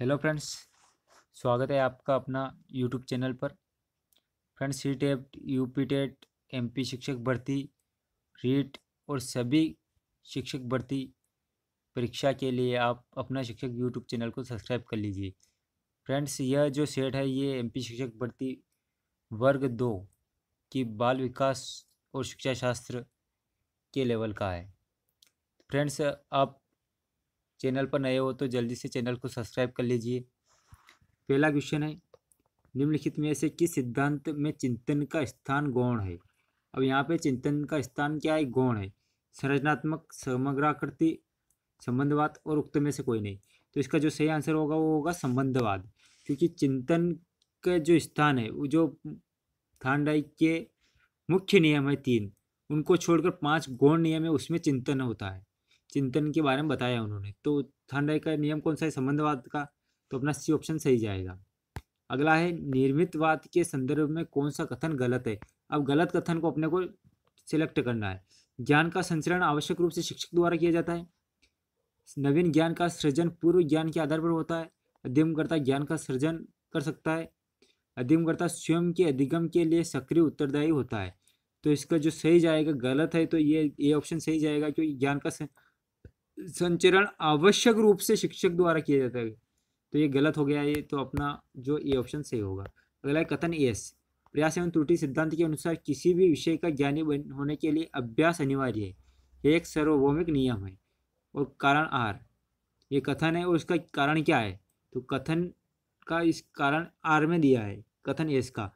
Hello friends, स्वागत है आपका अपना यूट्यूब चैनल पर। Friends, C TET, UP TET, MP शिक्षक भर्ती, रीट और सभी शिक्षक भर्ती परीक्षा के लिए आप अपना शिक्षक यूट्यूब चैनल को सब्सक्राइब कर लीजिए। फ्रेंड्स, यह जो सेट है ये एमपी शिक्षक भर्ती वर्ग 2 की बाल विकास और शिक्षा शास्त्र के लेवल का है। फ्रेंड्स, आप चैनल पर नए हो तो जल्दी से चैनल को सब्सक्राइब कर लीजिए। पहला क्वेश्चन है, निम्नलिखित में से किस सिद्धांत में चिंतन का स्थान गौण है। अब यहाँ पे चिंतन का स्थान क्या है? गौण है। संरचनात्मक, समग्राकृति, संबंधवाद और उक्त में से कोई नहीं। तो इसका जो सही आंसर होगा वो होगा संबंधवाद, क्योंकि चिंतन का जो स्थान है वो जो थार्नडाइक के मुख्य नियम है 3, उनको छोड़कर 5 गौण नियम है, उसमें चिंतन होता है। चिंतन के बारे में बताया उन्होंने। तो थार्नडाइक का नियम कौन सा है? संबंधवाद का। तो अपना सी ऑप्शन सही जाएगा। अगला है, निर्मितवाद के संदर्भ में कौन सा कथन गलत है। अब गलत कथन को अपने को सिलेक्ट करना है। ज्ञान का संचरण आवश्यक रूप से शिक्षक द्वारा किया जाता है। नवीन ज्ञान का सृजन पूर्व ज्ञान के आधार पर होता है। अध्ययनकर्ता ज्ञान का सृजन कर सकता है। अध्ययनकर्ता स्वयं के अधिगम के लिए सक्रिय उत्तरदायी होता है। तो इसका जो सही जाएगा, गलत है तो ये ऑप्शन सही जाएगा, क्योंकि ज्ञान का संचरण आवश्यक रूप से शिक्षक द्वारा किया जाता है। तो ये गलत हो गया ये, तो अपना जो ए ऑप्शन सही होगा। अगला है कथन एस, प्रयास एवं त्रुटि सिद्धांत के अनुसार किसी भी विषय का ज्ञानी होने के लिए अभ्यास अनिवार्य है। यह एक सार्वभौमिक नियम है। और कारण आर, ये कथन है और इसका कारण क्या है? तो कथन का इस कारण आर में दिया है। कथन एस का,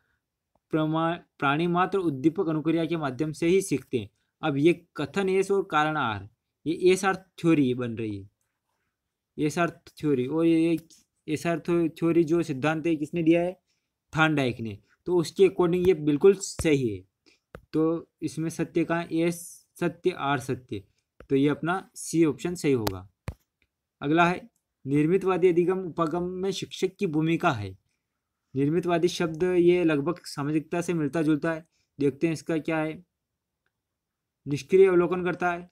प्राणी मात्र उद्दीपक अनुक्रिया के माध्यम से ही सीखते हैं। अब ये कथन एस और कारण आर, ये एस आर थ्योरी बन रही है। एस आर थ्योरी, और ये एस आर थ्योरी जो सिद्धांत है किसने दिया है? थार्नडाइक ने। तो उसके अकॉर्डिंग ये बिल्कुल सही है। तो इसमें सत्य कहाँ? एस सत्य, आर सत्य। तो ये अपना सी ऑप्शन सही होगा। अगला है, निर्मितवादी अधिगम उपागम में शिक्षक की भूमिका है। निर्मितवादी शब्द ये लगभग सामाजिकता से मिलता जुलता है। देखते हैं इसका क्या है। निष्क्रिय अवलोकन करता है,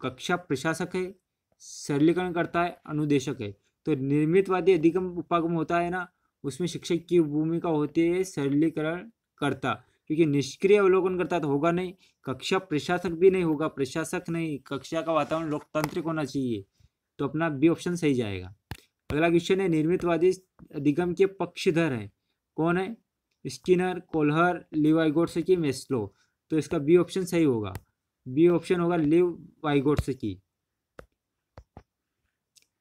कक्षा प्रशासक है, सरलीकरण करता है, अनुदेशक है। तो निर्मितवादी अधिगम उपागम होता है ना, उसमें शिक्षक की भूमिका होती है सरलीकरण करता, क्योंकि निष्क्रिय अवलोकन करता तो होगा नहीं। कक्षा प्रशासक भी नहीं होगा, प्रशासक नहीं। कक्षा का वातावरण लोकतांत्रिक होना चाहिए। तो अपना बी ऑप्शन सही जाएगा। अगला क्वेश्चन है, निर्मितवादी अधिगम के पक्षधर है कौन है? Skinner, Kohler, Vygotsky, Maslow. तो इसका बी ऑप्शन सही होगा। बी ऑप्शन होगा लिवाइगोट्स्की।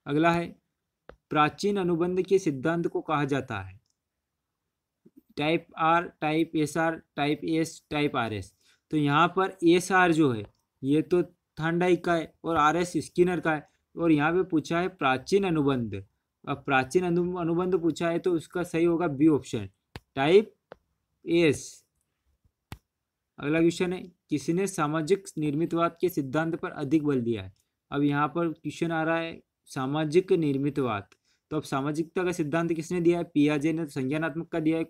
अगला है, प्राचीन अनुबंध के सिद्धांत को कहा जाता है। Type R, type S R, type S, type R S. तो यहाँ पर एस आर जो है ये तो थार्नडाइक का है और आर एस स्किनर का है। और यहाँ पे पूछा है प्राचीन अनुबंध। अब प्राचीन अनुबंध पूछा है तो उसका सही होगा बी ऑप्शन, टाइप एस। अगला क्वेश्चन है, किसने सामाजिक निर्मितवाद के सिद्धांत पर अधिक बल दिया है। अब यहाँ पर क्वेश्चन आ रहा है सामाजिक निर्मितवाद। तो अब सामाजिकता का सिद्धांत किसने दिया है? पियाजे ने संज्ञानात्मक का दिया है,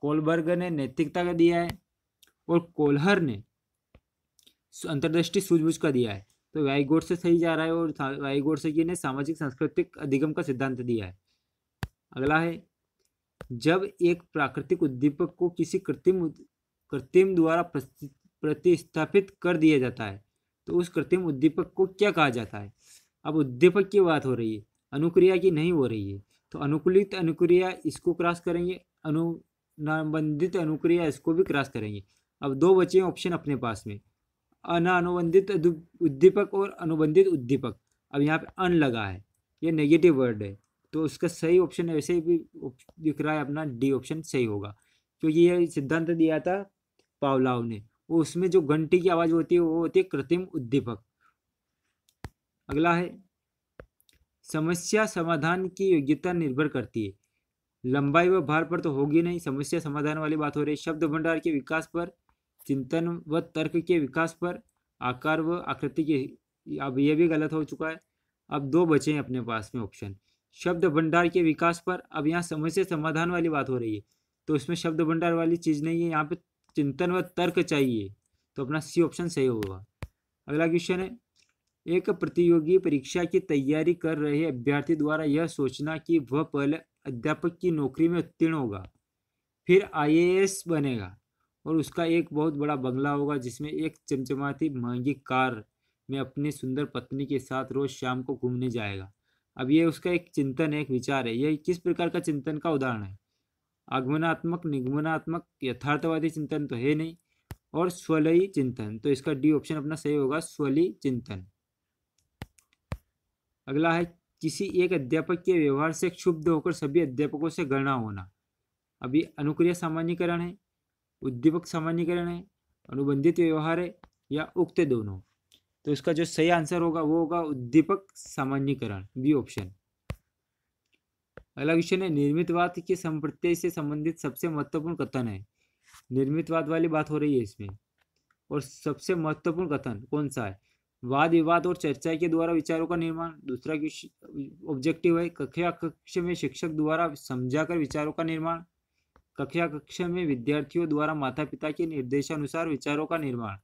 कोलबर्ग ने नैतिकता का दिया है, और कोल्हर ने अंतर्दृष्टि सूझबूझ का दिया है। तो वाइगोट से सही जा रहा है, और वाइगोट से ने सामाजिक सांस्कृतिक अधिगम का सिद्धांत दिया है। अगला है, जब एक प्राकृतिक उद्दीपक को किसी कृत्रिम द्वारा प्रतिस्थापित कर दिया जाता है तो उस कृत्रिम उद्दीपक को क्या कहा जाता है? अब उद्दीपक की बात हो रही है, अनुक्रिया की नहीं हो रही है। तो अनुकूलित अनुक्रिया इसको क्रॉस करेंगे, अनुबंधित अनुक्रिया इसको भी क्रॉस करेंगे। अब दो बचे हैं ऑप्शन अपने पास में, अनानुबंधित उद्दीपक और अनुबंधित उद्दीपक। अब यहाँ पे अन लगा है, ये नेगेटिव वर्ड है। तो उसका सही ऑप्शन वैसे भी दिख रहा है अपना डी ऑप्शन सही होगा, क्योंकि ये सिद्धांत दिया था पावलाव ने। वो उसमें जो घंटी की आवाज होती है वो होती है कृत्रिम उद्दीपक। अगला है, समस्या समाधान की योग्यता निर्भर करती है। लंबाई व भार पर तो होगी नहीं, समस्या समाधान वाली बात हो रही है। शब्द भंडार के विकास पर, चिंतन व तर्क के विकास पर, आकार व आकृति के। अब ये भी गलत हो चुका है। अब दो बचे हैं अपने पास में ऑप्शन, शब्द भंडार के विकास पर। अब यहाँ समस्या समाधान वाली बात हो रही है तो इसमें शब्द भंडार वाली चीज नहीं है, यहाँ पे चिंतन व तर्क चाहिए। तो अपना सी ऑप्शन सही होगा। अगला क्वेश्चन है, एक प्रतियोगी परीक्षा की तैयारी कर रहे अभ्यर्थी द्वारा यह सोचना कि वह पहले अध्यापक की नौकरी में उत्तीर्ण होगा, फिर आईएएस बनेगा और उसका एक बहुत बड़ा बंगला होगा जिसमें एक चमचमाती महंगी कार में अपनी सुंदर पत्नी के साथ रोज शाम को घूमने जाएगा। अब ये उसका एक चिंतन है, एक विचार है। यह किस प्रकार का चिंतन का उदाहरण है? आगमनात्मक, निगमनात्मक, यथार्थवादी चिंतन तो है नहीं, और स्वलयी चिंतन। तो इसका डी ऑप्शन अपना सही होगा, स्वलयी चिंतन। अगला है किसी एक अध्यापक के व्यवहार से क्षुब्ध होकर सभी अध्यापकों से घृणा होना। अभी अनुक्रिया सामान्यीकरण है, उद्दीपक सामान्यीकरण है, अनुबंधित व्यवहार है, या उक्त दोनों। तो इसका जो सही आंसर होगा वो होगा उद्दीपक सामान्यीकरण, बी ऑप्शन। अगला क्वेश्चन है निर्मितवाद के संप्रत्यय से संबंधित सबसे महत्वपूर्ण कथन है। निर्मितवाद वाली बात हो रही है इसमें, और सबसे महत्वपूर्ण कथन कौन सा है? वाद विवाद और चर्चा के द्वारा विचारों का निर्माण। दूसरा ऑब्जेक्टिव है कक्षा कक्ष में शिक्षक द्वारा समझाकर विचारों का निर्माण। कक्षा कक्ष में विद्यार्थियों द्वारा माता पिता के निर्देशानुसार विचारों का निर्माण।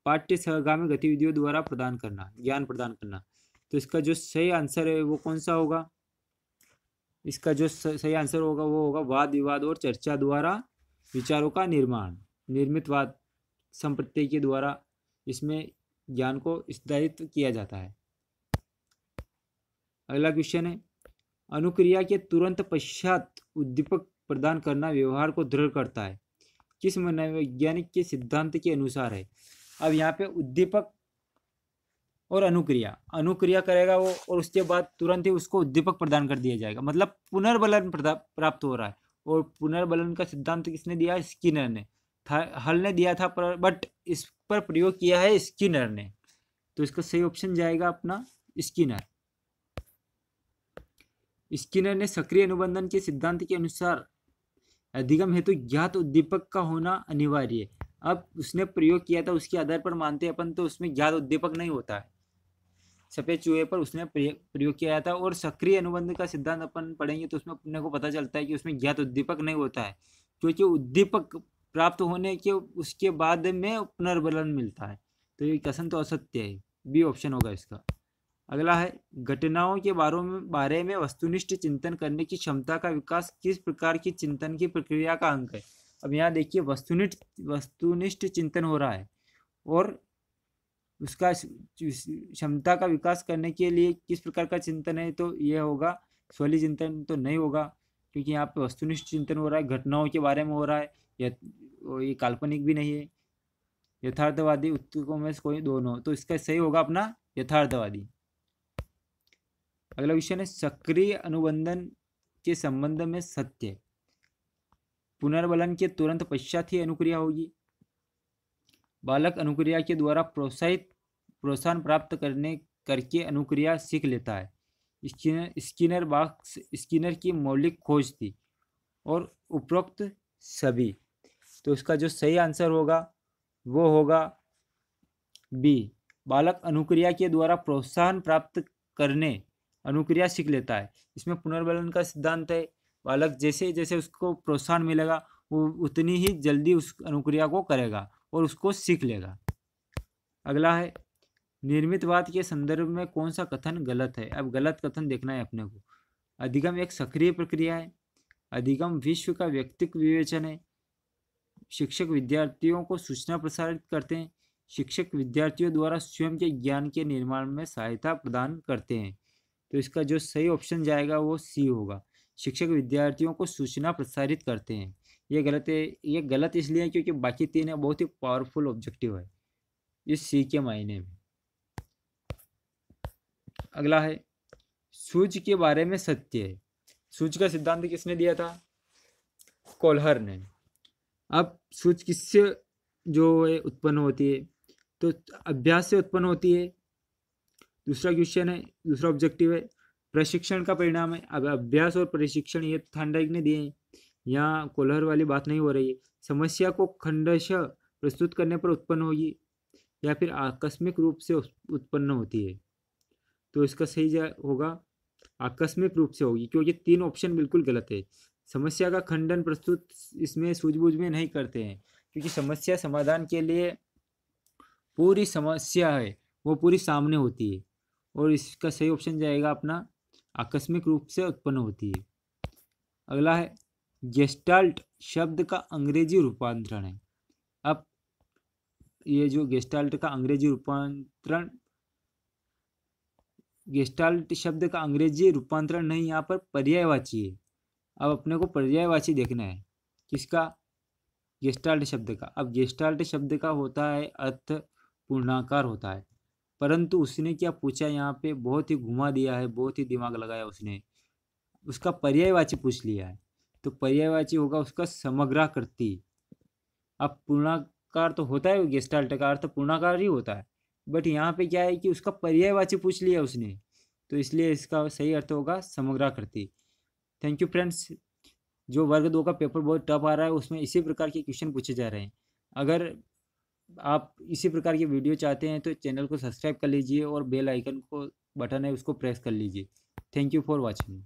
पाठ्य सहगामी गतिविधियों द्वारा प्रदान करना, ज्ञान प्रदान करना। तो इसका जो सही आंसर है वो कौन सा होगा? इसका जो सही आंसर होगा वो होगा वाद विवाद और चर्चा द्वारा विचारों का निर्माण। निर्मितवाद संप्रत्यय के द्वारा इसमें ज्ञान को स्थायित्व किया जाता है। अगला क्वेश्चन है अनुक्रिया के तुरंत पश्चात उद्दीपक प्रदान करना व्यवहार को दृढ़ करता है, किस मनोवैज्ञानिक के सिद्धांत के अनुसार है? अब यहाँ पे उद्दीपक और अनुक्रिया करेगा वो, और उसके बाद तुरंत ही उसको उद्दीपक प्रदान कर दिया जाएगा, मतलब पुनर्बलन प्राप्त हो रहा है। और पुनर्बलन का सिद्धांत किसने दिया? स्किनर ने। हल ने दिया था बट इस पर प्रयोग किया है स्किनर ने। तो इसका सही ऑप्शन जाएगा अपना स्किनर। स्किनर ने सक्रिय अनुबंधन के सिद्धांत के अनुसार अधिगम हेतु ज्ञात उद्दीपक का होना अनिवार्य है। अब उसने प्रयोग किया था उसके आधार पर मानते हैं अपन, तो उसमें ज्ञात उद्दीपक नहीं होता है। सफेद चूहे पर उसने प्रयोग किया था, और सक्रिय अनुबंध का सिद्धांत अपन पढ़ेंगे तो उसमें अपने को पता चलता है कि उसमें ज्ञात उद्दीपक नहीं होता है, क्योंकि उद्दीपक प्राप्त होने के उसके बाद में पुनर्बलन मिलता है। तो ये कथन तो असत्य है, बी ऑप्शन होगा इसका। अगला है घटनाओं के बारे में वस्तुनिष्ठ चिंतन करने की क्षमता का विकास किस प्रकार की चिंतन की प्रक्रिया का अंग है? अब यहाँ देखिए वस्तुनिष्ठ चिंतन हो रहा है, और उसका क्षमता का विकास करने के लिए किस प्रकार का चिंतन है? तो ये होगा स्वलीय चिंतन तो नहीं होगा, क्योंकि यहाँ पे वस्तुनिष्ठ चिंतन हो रहा है, घटनाओं के बारे में हो रहा है, ये काल्पनिक भी नहीं है। यथार्थवादी उत्तकों में कोई दोनों, तो इसका सही होगा अपना यथार्थवादी। अगला क्वेश्चन है सक्रिय अनुबंधन के संबंध में सत्य पुनर्बलन के तुरंत पश्चात ही अनुक्रिया होगी। बालक अनुक्रिया के द्वारा प्रोत्साहन प्राप्त करके अनुक्रिया सीख लेता है। स्किनर की मौलिक खोज थी, और उपरोक्त सभी। तो इसका जो सही आंसर होगा वो होगा बी, बालक अनुक्रिया के द्वारा प्रोत्साहन प्राप्त करने अनुक्रिया सीख लेता है। इसमें पुनर्बलन का सिद्धांत है, बालक जैसे जैसे उसको प्रोत्साहन मिलेगा वो उतनी ही जल्दी उस अनुक्रिया को करेगा और उसको सीख लेगा। अगला है निर्मितवाद के संदर्भ में कौन सा कथन गलत है? अब गलत कथन देखना है अपने को। अधिगम एक सक्रिय प्रक्रिया है, अधिगम विश्व का व्यक्तिक विवेचन है, शिक्षक विद्यार्थियों को सूचना प्रसारित करते हैं, शिक्षक विद्यार्थियों द्वारा स्वयं के ज्ञान के निर्माण में सहायता प्रदान करते हैं। तो इसका जो सही ऑप्शन जाएगा वो सी होगा, शिक्षक विद्यार्थियों को सूचना प्रसारित करते हैं। ये गलत है, ये गलत इसलिए है क्योंकि बाकी तीन है बहुत ही पावरफुल ऑब्जेक्टिव है इस सी के मायने में। अगला है सूझ के बारे में सत्य है। सूझ का सिद्धांत किसने दिया था? कोल्हर ने। अब सूझ किससे जो है उत्पन्न होती है? तो अभ्यास से उत्पन्न होती है। दूसरा क्वेश्चन है, दूसरा ऑब्जेक्टिव है प्रशिक्षण का परिणाम है। अब अभ्यास और प्रशिक्षण ये थांडाइक ने दिए हैं, यहाँ कोल्हर वाली बात नहीं हो रही है। समस्या को खंडशः प्रस्तुत करने पर उत्पन्न होगी या फिर आकस्मिक रूप से उत्पन्न होती है? तो इसका सही होगा आकस्मिक रूप से होगी, क्योंकि तीन ऑप्शन बिल्कुल गलत है। समस्या का खंडन प्रस्तुत इसमें सूझबूझ में नहीं करते हैं, क्योंकि समस्या समाधान के लिए पूरी समस्या है वो पूरी सामने होती है। और इसका सही ऑप्शन जाएगा अपना आकस्मिक रूप से उत्पन्न होती है। अगला है गेस्टाल्ट शब्द का अंग्रेजी रूपांतरण है। अब ये जो गेस्टाल्ट का अंग्रेजी रूपांतरण, गेस्टाल्ट शब्द का अंग्रेजी रूपांतरण नहीं, यहाँ पर पर्यायवाची है। अब अपने को पर्यायवाची देखना है किसका, गेस्टाल्ट शब्द का। अब गेस्टाल्ट शब्द का होता है अर्थ पूर्णाकार होता है, परंतु उसने क्या पूछा यहाँ पे, बहुत ही घुमा दिया है, बहुत ही दिमाग लगाया उसने, उसका पर्यायवाची पूछ लिया है। तो पर्यायवाची होगा उसका समग्राकृति। अब पूर्णाकार तो होता है, गेस्टाल्ट का अर्थ पूर्णाकार ही होता है, बट यहाँ पे क्या है कि उसका पर्यायवाची पूछ लिया उसने, तो इसलिए इसका सही अर्थ होगा समग्राकृति। Thank you friends. जो वर्ग 2 का पेपर बहुत टफ आ रहा है उसमें इसी प्रकार के क्वेश्चन पूछे जा रहे हैं। अगर आप इसी प्रकार की वीडियो चाहते हैं तो चैनल को सब्सक्राइब कर लीजिए और बेल आइकन को बटन है उसको प्रेस कर लीजिए। Thank you for watching.